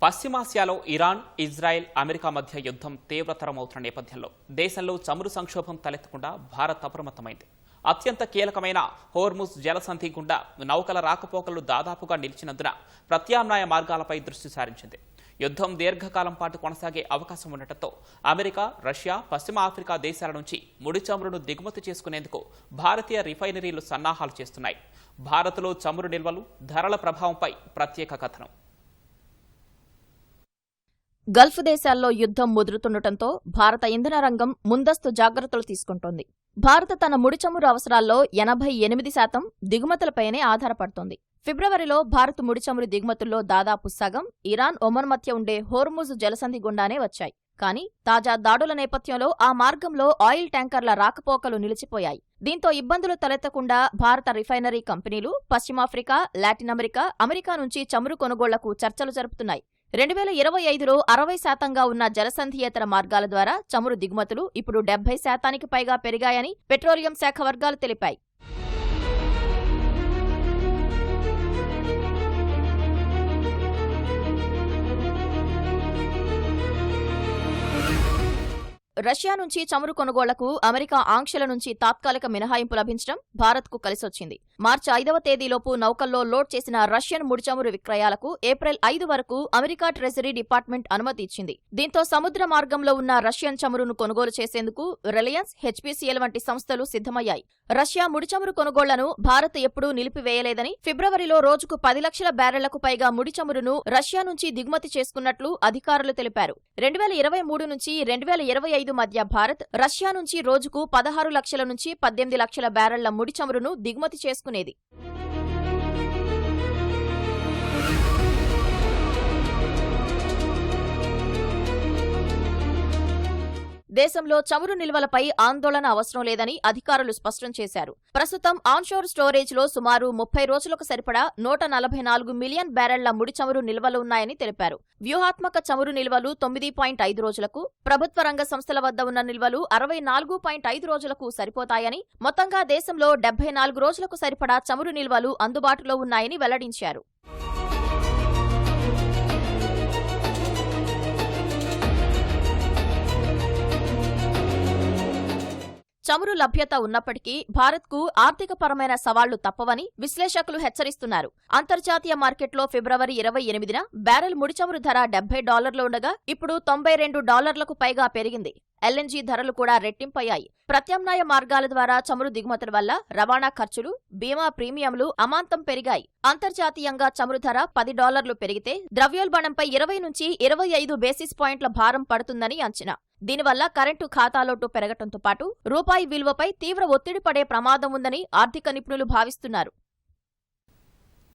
పశ్చిమాసియాలో Iran, Israel, America మధ్య యుద్ధం తీవ్రతరమవుతున్న నేపథ్యంలో దేశంలో చమురు సంక్షోభం తలెత్తకుండా భారత్ అప్రమత్తమైంది. అత్యంత కీలకమైన హోర్ముజ్ జలసంధి గుండా నౌకల రాకపోకలు దాదాపుగా నిలిచినందున ప్రత్యామ్నాయ మార్గాలపై దృష్టి సారించింది. యుద్ధం దీర్ఘకాలం పాటు కొనసాగే అవకాశం ఉండటంతో అమెరికా, రష్యా, పశ్చిమ ఆఫ్రికా దేశాల నుంచి ముడి చమురును దిగుమతి చేసుకునేందుకు భారతీయ రిఫైనరీలు సన్నాహాలు చేస్తున్నాయి. భారత్లో చమురు నిల్వలు, ధరల ప్రభావంపై ప్రత్యేక కథనం. గల్ఫ్ దేశాల్లో యుద్ధం ముదురుతుండటంతో భారత ఇంధన రంగం ముందస్తు జాగ్రత్తలు తీసుకుంటోంది. భారత్ తన ముడి చమురు అవసరాల్లో 88% దిగుమతులపైనే ఆధారపడుతోంది. ఫిబ్రవరిలో భారత్ ముడి చమురు దిగుమతుల్లో దాదాపు సగం ఇరాన్, ఒమన్ మధ్య ఉండే హోర్ముజ్ జలసంధి గుండానే వచ్చాయి. కానీ తాజా దాడుల నేపథ్యంలో ఆ మార్గంలో ఆయిల్ ట్యాంకర్ల రాకపోకలు నిలిచిపోయాయి. దీంతో ఇబ్బందులు తలెత్తకుండా భారత రిఫైనరీ కంపెనీలు పశ్చిమాఫ్రికా, లాటిన్ అమెరికా నుంచి చమురు కొనుగోళ్లకు చర్చలు జరుపుతున్నాయి. 2025లో 60% ఉన్న జలసంధియేతర మార్గాల ద్వారా చమురు దిగుమతులు ఇప్పుడు 70% పైగా పెరిగాయని పెట్రోలియం శాఖ వర్గాలు తెలిపాయి. రష్యా నుంచి చమురు కొనుగోళ్లకు అమెరికా ఆంక్షల నుంచి తాత్కాలిక మినహాయింపు లభించడం భారత్కు కలిసొచ్చింది. మార్చి 5వ తేదీలోపు నౌకల్లో లోడ్ చేసిన రష్యన్ ముడి చమురు విక్రయాలకు ఏప్రిల్ 5 వరకు అమెరికా ట్రెజరీ డిపార్ట్మెంట్ అనుమతి ఇచ్చింది. దీంతో సముద్ర మార్గంలో ఉన్న రష్యన్ చమురును కొనుగోలు చేసేందుకు రిలయన్స్, హెచ్పీసీఎల్ వంటి సంస్థలు సిద్ధమయ్యాయి. రష్యా ముడి చమురు కొనుగోళ్లను భారత్ ఎప్పుడూ నిలిపివేయలేదని, ఫిబ్రవరిలో రోజుకు 10 లక్షల బ్యారెళ్లకు పైగా ముడి చమురును రష్యా నుంచి దిగుమతి చేసుకున్నట్లు అధికారులు తెలిపారు. 2023 నుంచి 2025 మధ్య భారత్ రష్యా నుంచి రోజుకు 16 లక్షల నుంచి 18 లక్షల బ్యారెళ్ల ముడి చమురును దిగుమతి చేసుకునేది. దేశంలో చమురు నిల్వలపై ఆందోళన అవసరం లేదని అధికారులు స్పష్టం చేశారు. ప్రస్తుతం ఆన్షోర్ స్టోరేజ్లో సుమారు 30 రోజులకు సరిపడా 144 మిలియన్ బ్యారెళ్ల ముడి చమురు నిల్వలు ఉన్నాయని తెలిపారు. వ్యూహాత్మక చమురు నిల్వలు 9.5 రోజులకు, ప్రభుత్వ రంగ సంస్థల వద్ద ఉన్న నిల్వలు 64.5 రోజులకు సరిపోతాయని, మొత్తంగా దేశంలో 74 రోజులకు సరిపడా చమురు నిల్వలు అందుబాటులో ఉన్నాయని వెల్లడించారు. చమురు లభ్యత ఉన్నప్పటికీ భారత్కు ఆర్థికపరమైన సవాళ్లు తప్పవని విశ్లేషకులు హెచ్చరిస్తున్నారు. అంతర్జాతీయ మార్కెట్లో ఫిబ్రవరి 28న బ్యారెల్ ముడి చమురు ధర $70 ఉండగా ఇప్పుడు $92లకు పైగా పెరిగింది. ఎల్ఎన్జీ ధరలు కూడా రెట్టింపయ్యాయి. ప్రత్యామ్నాయ మార్గాల ద్వారా చమురు దిగుమతుల వల్ల రవాణా ఖర్చులు, బీమా ప్రీమియంలు అమాంతం పెరిగాయి. అంతర్జాతీయంగా చమురు ధర $10 పెరిగితే ద్రవ్యోల్బణంపై 20 నుంచి 25 బేసిస్ పాయింట్ల భారం పడుతుందని అంచనా. దీనివల్ల కరెంటు ఖాతాలోటు పెరగటంతో పాటు రూపాయి విలువపై తీవ్ర ఒత్తిడి పడే ప్రమాదం ఉందని ఆర్థిక నిపుణులు భావిస్తున్నారు.